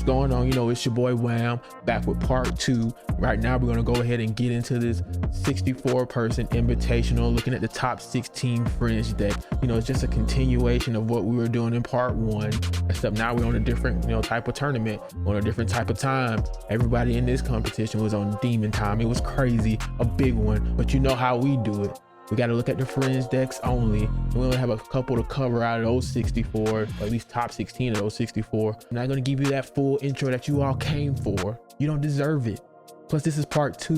What's going on? You know, it's your boy Wham back with part 2. Right now we're going to go ahead and get into this 64 person invitational, looking at the top 16 fringe deck. You know, it's just a continuation of what we were doing in part 1, except now we're on a different, type of tournament, on a different type of time. Everybody in this competition was on demon time. It was crazy, a big one, but you know how we do it. We got to look at the fringe decks only. We only have a couple to cover out of those 64, or at least top 16 of those 64. I'm not going to give you that full intro that you all came for. You don't deserve it. Plus, this is part 2.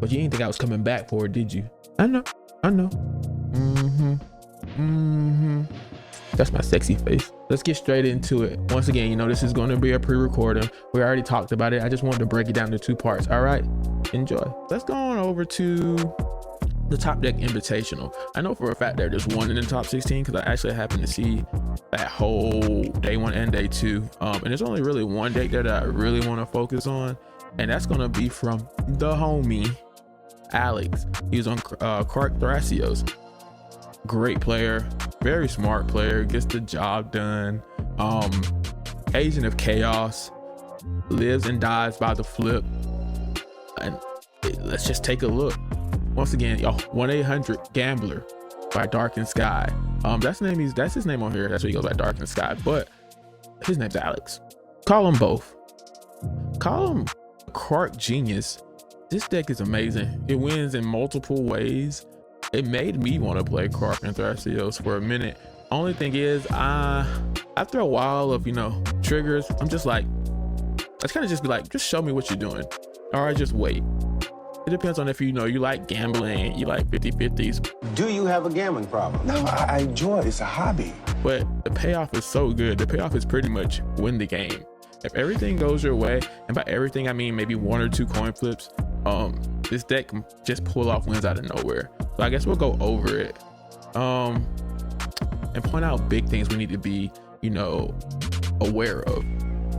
But you didn't think I was coming back for it, did you? I know. That's my sexy face. Let's get straight into it. Once again, this is going to be a pre-recording. We already talked about it. I just wanted to break it down into 2 parts. All right, enjoy. Let's go on over to the top deck invitational. I know for a fact that there's one in the top 16 because I actually happened to see that whole day 1 and day 2. And there's only really one deck there that I really want to focus on, and that's going to be from the homie Alex. He's on Krark Thrasios. Great player, very smart player, gets the job done. Agent of chaos, lives and dies by the flip. And let's just take a look. Once again, y'all, 1-800-GAMBLER by Darkened Sky. That's his name on here. That's what he goes by, Darkened Sky. But his name's Alex. Call them both. Call him Krark Genius. This deck is amazing. It wins in multiple ways. It made me want to play Krark and Thrasios for a minute. Only thing is, after a while of triggers, I'm just like, I kind of just be like, just show me what you're doing, or I just wait. It depends on if you like gambling, you like 50-50s. Do you have a gambling problem? No, I enjoy it. It's a hobby. But the payoff is so good. The payoff is pretty much win the game. If everything goes your way, and by everything I mean maybe 1 or 2 coin flips, this deck can just pull off wins out of nowhere. So I guess we'll go over it, and point out big things we need to be, aware of.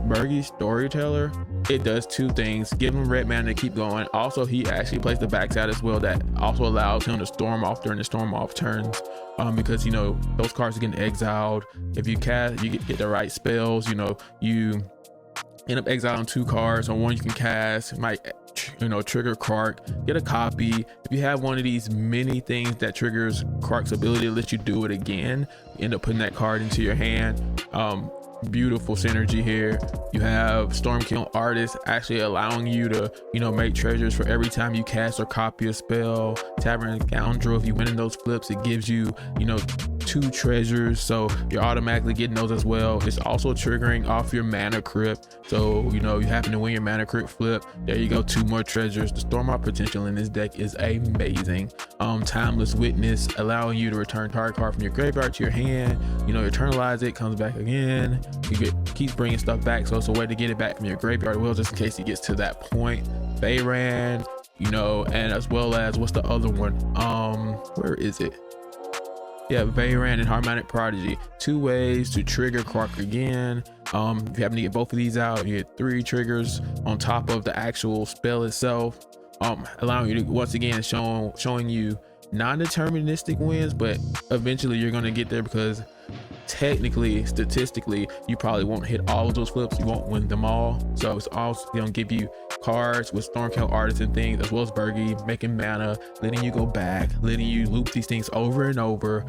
Bergie's Storyteller, it does 2 things: give him red mana to keep going. Also, he actually plays the backside as well, that also allows him to storm off during the storm off turns, because those cards are getting exiled. If you cast, you get the right spells, you end up exiling 2 cards, or 1 you can cast. It might trigger Krark, get a copy. If you have one of these many things that triggers Krark's ability to let you do it again, you end up putting that card into your hand. Beautiful synergy here. You have Stormkill Artist actually allowing you to make treasures for every time you cast or copy a spell. Tavern Scoundrel, if you win in those flips, it gives you 2 treasures, so you're automatically getting those as well. It's also triggering off your mana crypt, so you happen to win your mana crypt flip, there you go, 2 more treasures. The storm out potential in this deck is amazing. Timeless Witness, allowing you to return target card from your graveyard to your hand. You eternalize it, comes back again. You keep bringing stuff back, so it's a way to get it back from your graveyard, well, just in case it gets to that point. Bayran, and as well as, what's the other one? Where is it? Yeah, Bayran and Harmonic Prodigy. 2 ways to trigger Krark again. If you happen to get both of these out, you get 3 triggers on top of the actual spell itself, allowing you to, once again, showing you non-deterministic wins, but eventually you're going to get there, because technically, statistically, you probably won't hit all of those flips. You won't win them all. So it's also going to give you cards with Stormkill Artists and things, as well as Bergie, making mana, letting you go back, letting you loop these things over and over,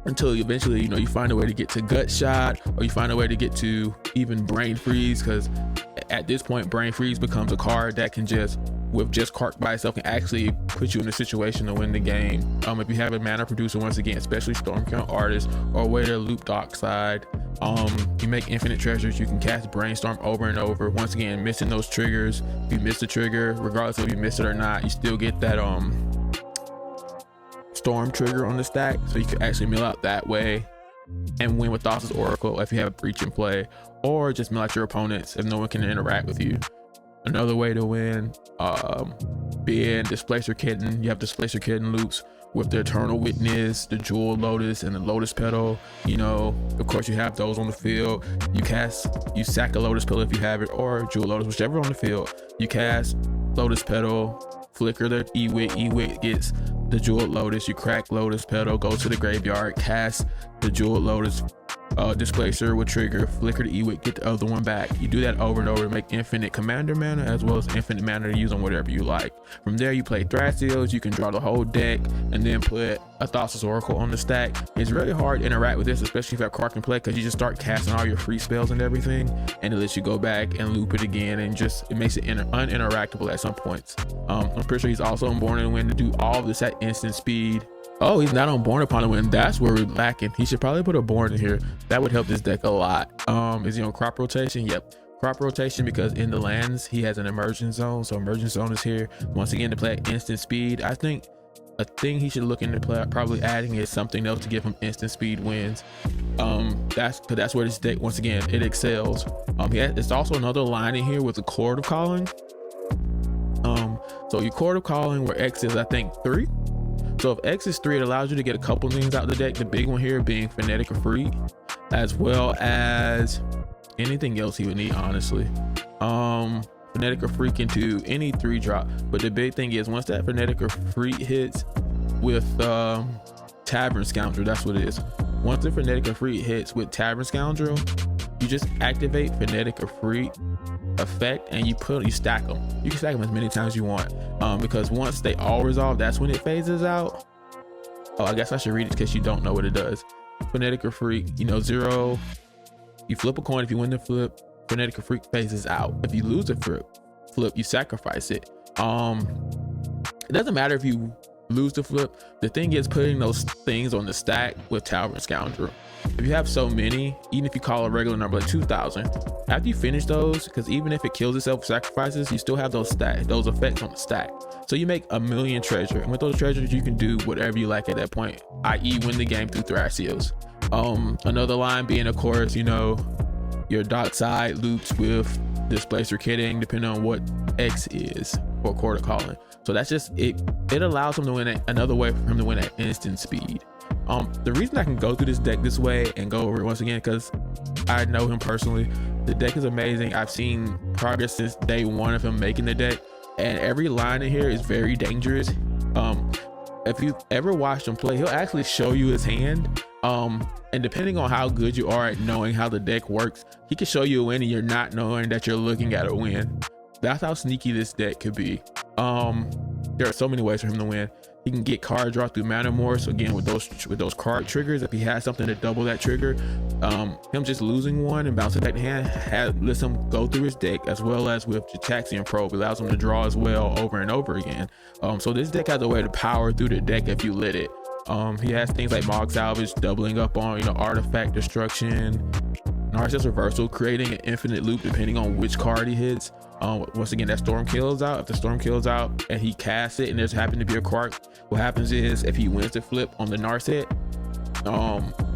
until eventually, you find a way to get to Gut Shot, or you find a way to get to even Brain Freeze, because at this point, Brain Freeze becomes a card that can with just Krark by itself, can actually put you in a situation to win the game. If you have a mana producer, once again, especially Stormkill Artist, or a way to loop Dockside, you make infinite treasures. You can cast Brainstorm over and over. Once again, missing those triggers. If you miss the trigger, regardless of if you miss it or not, you still get that storm trigger on the stack, so you can actually mill out that way and win with Thassa's Oracle if you have a breach in play, or just mill out your opponents if no one can interact with you. Another way to win, being Displacer Kitten. You have Displacer Kitten loops with the Eternal Witness, the Jewel Lotus, and the Lotus Petal. Of course, you have those on the field. You sack a Lotus Petal if you have it, or Jewel Lotus, whichever on the field. You cast Lotus Petal, flicker the Ewit gets the Jewel Lotus. You crack Lotus Petal, go to the graveyard, cast the Jewel Lotus Displacer will trigger, flicker the Ewik, get the other one back. You do that over and over to make infinite commander mana as well as infinite mana to use on whatever you like. From there you play Thrasios, you can draw the whole deck and then put a Thrasios Oracle on the stack. It's really hard to interact with this, especially if you have Krark in play, because you just start casting all your free spells and everything, and it lets you go back and loop it again, and just it makes it uninteractable at some points. I'm pretty sure he's also on Born in the Wind to do all of this at instant speed. Oh, he's not on Born Upon the Wind. That's where we're lacking. He should probably put a Born in here. That would help this deck a lot. Is he on crop rotation? Yep. Crop rotation, because in the lands he has an Immersion Zone. So Immersion Zone is here once again to play at instant speed. I think a thing he should look into probably adding is something else to give him instant speed wins. That's where this deck, once again, it excels. It's also another line in here with the Chord of Calling. So your Chord of Calling, where X is I think 3. So if X is 3, it allows you to get a couple things out of the deck. The big one here being Phonetic Freak, as well as anything else he would need, honestly. Phonetic Freak into any 3-drop. But the big thing is once that Phonetic Freak hits with Tavern Scoundrel, that's what it is. Once the Phonetic Freak hits with Tavern Scoundrel, you just activate Phonetic Freak effect and you stack them. You can stack them as many times as you want, because once they all resolve, that's when it phases out. Oh, I guess I should read it in case you don't know what it does. Phonetic Freak, 0, you flip a coin. If you win the flip, Phonetic Freak phases out. If you lose a flip, you sacrifice it. It doesn't matter if you lose the flip. The thing is putting those things on the stack with Tavern Scoundrel. If you have so many, even if you call a regular number like 2,000, after you finish those, because even if it kills itself, sacrifices, you still have those effects on the stack. So you make 1,000,000 treasure, and with those treasures you can do whatever you like at that point, i.e. win the game through Thrasios. Another line being, of course, your dockside loops with Displacer Kitting, depending on what X is for Chord of Calling. So that's just it. It allows him to win another way for him to win at instant speed. The reason I can go through this deck this way and go over it once again, because I know him personally. The deck is amazing. I've seen progress since day one of him making the deck, and every line in here is very dangerous. If you've ever watched him play, he'll actually show you his hand. And depending on how good you are at knowing how the deck works, he can show you a win and you're not knowing that you're looking at a win. That's how sneaky this deck could be. There are so many ways for him to win. He can get card draw through Mana Morse. So again, with those Krark triggers, if he has something to double that trigger, him just losing one and bouncing back to hand lets him go through his deck, as well as with Jitaxian Probe, allows him to draw as well over and over again. So this deck has a way to power through the deck if you let it. He has things like Mog Salvage, doubling up on Artifact Destruction, Narcissus Reversal, creating an infinite loop depending on which card he hits. Once again, that Storm kills out. If the Storm kills out and he casts it and there's happened to be a Krark, what happens is if he wins the flip on the Narset,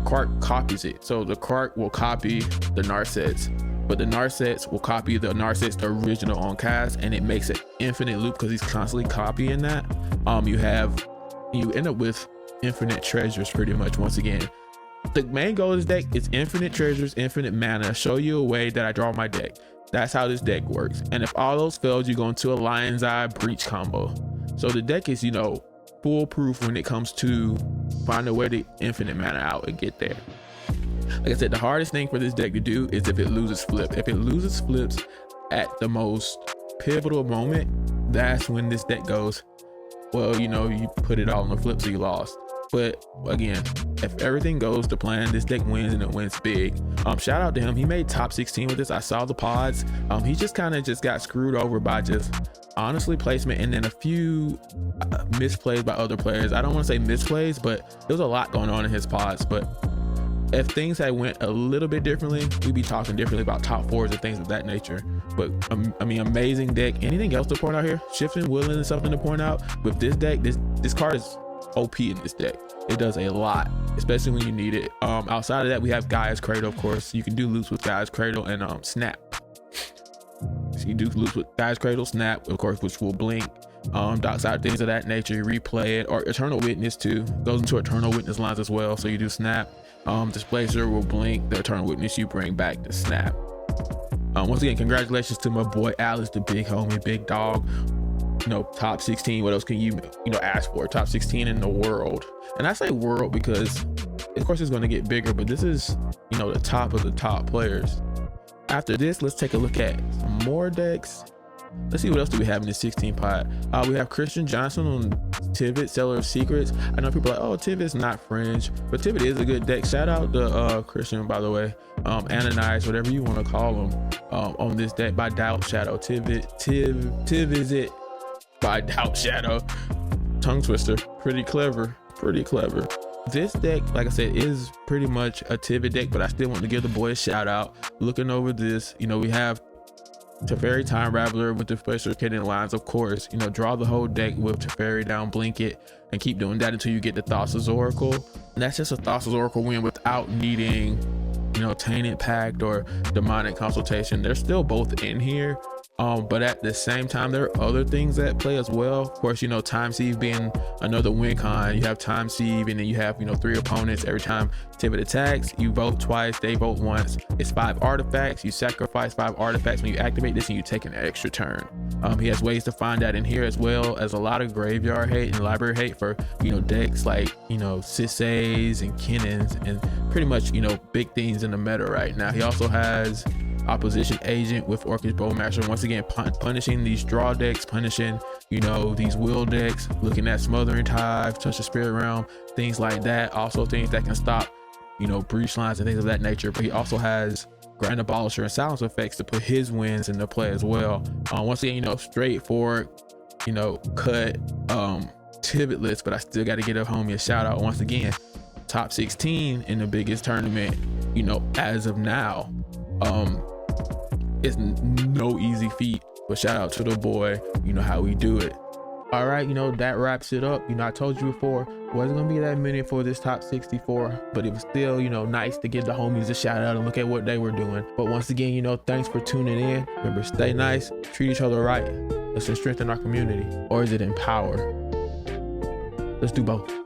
Krark copies it. So the Krark will copy the Narsets, but the Narsets will copy the Narsets original on cast, and it makes an infinite loop because he's constantly copying that. You end up with infinite treasures pretty much. Once again, the main goal of this deck is infinite treasures, infinite mana, show you a way that I draw my deck. That's how this deck works. And if all those failed, you go into a Lion's Eye Breach combo. So the deck is, foolproof when it comes to find a way to infinite mana out and get there. Like I said, the hardest thing for this deck to do is if it loses flip. If it loses flips at the most pivotal moment, that's when this deck goes, well, you put it all on the flip, so you lost. But again, if everything goes to plan, this deck wins, and it wins big. Shout out to him. He made top 16 with this. I saw the pods. He just kind of got screwed over by just honestly placement, and then a few misplays by other players. I don't want to say misplays, but there was a lot going on in his pods. But if things had went a little bit differently, we'd be talking differently about top 4s and things of that nature. But amazing deck. Anything else to point out here? Shifting Willing is something to point out. With this deck, this card is OP in this deck. It does a lot, especially when you need it. Outside of that, we have Gaia's Cradle, of course. You can do loops with Gaia's Cradle and Snap. So you do loops with Gaia's Cradle, Snap, of course, which will blink. Dockside, things of that nature, you replay it. Or Eternal Witness too, goes into Eternal Witness lines as well. So you do Snap. Displacer will blink. The Eternal Witness you bring back to Snap. Once again, congratulations to my boy Alice, the big homie, big dog. Top 16. What else can you ask for? Top 16 in the world. And I say world because Of course, it's going to get bigger, but this is, you know, the top of the top players. After this, let's take a look at some more decks. Let's see what else do we have in the 16 pot. We have Christian Johnson on Tivit, Seller of Secrets. I know people are like, oh, Tivit's not fringe, but Tivit is a good deck. Shout out to Christian, by the way. Ananias, whatever you want to call him, on this deck by Doubt Shadow. Tiv is it by Doubt Shadow. Tongue twister. Pretty clever. This deck, like I said, is pretty much a Tivit deck, but I still want to give the boy a shout out. Looking over this, you know, we have Teferi Time Raveler with the reciprocating lines, of course. You know, draw the whole deck with Teferi down, blink it, and keep doing that until you get the Thrasios Oracle. And that's just a Thrasios Oracle win without needing, you know, Tainted Pact or Demonic Consultation. They're still both in here. But at the same time, there are other things at play as well. Of course, you know, Time Sieve being another win con. You have Time Sieve, and then you have, you know, 3 opponents. Every time Tivit attacks, you vote twice, they vote once. It's 5 artifacts. You sacrifice 5 artifacts when you activate this, and you take an extra turn. He has ways to find that in here, as well as a lot of graveyard hate and library hate for, you know, decks like, you know, Sisseys and Kennons, and pretty much, you know, big things in the meta right now. He also has Opposition Agent with Orcish Bowmaster, once again punishing these draw decks, punishing, you know, these will decks, looking at Smothering Tithe, Touch the Spirit Realm, things like that. Also things that can stop, you know, breach lines and things of that nature. But he also has Grand Abolisher and Silence effects to put his wins into play as well. Once again, you know, straightforward, you know, cut Tivit list, but I still got to get a homie a shout out once again. Top 16 in the biggest tournament, you know, as of now. It's no easy feat, but shout out to the boy. You know how we do it. All right, you know, that wraps it up. You know, I told you before, wasn't gonna be that many for this top 64, but it was still, you know, nice to give the homies a shout out and look at what they were doing. But once again, you know, thanks for tuning in. Remember, stay nice, treat each other right. Let's strengthen our community. Or is it empower? Let's do both.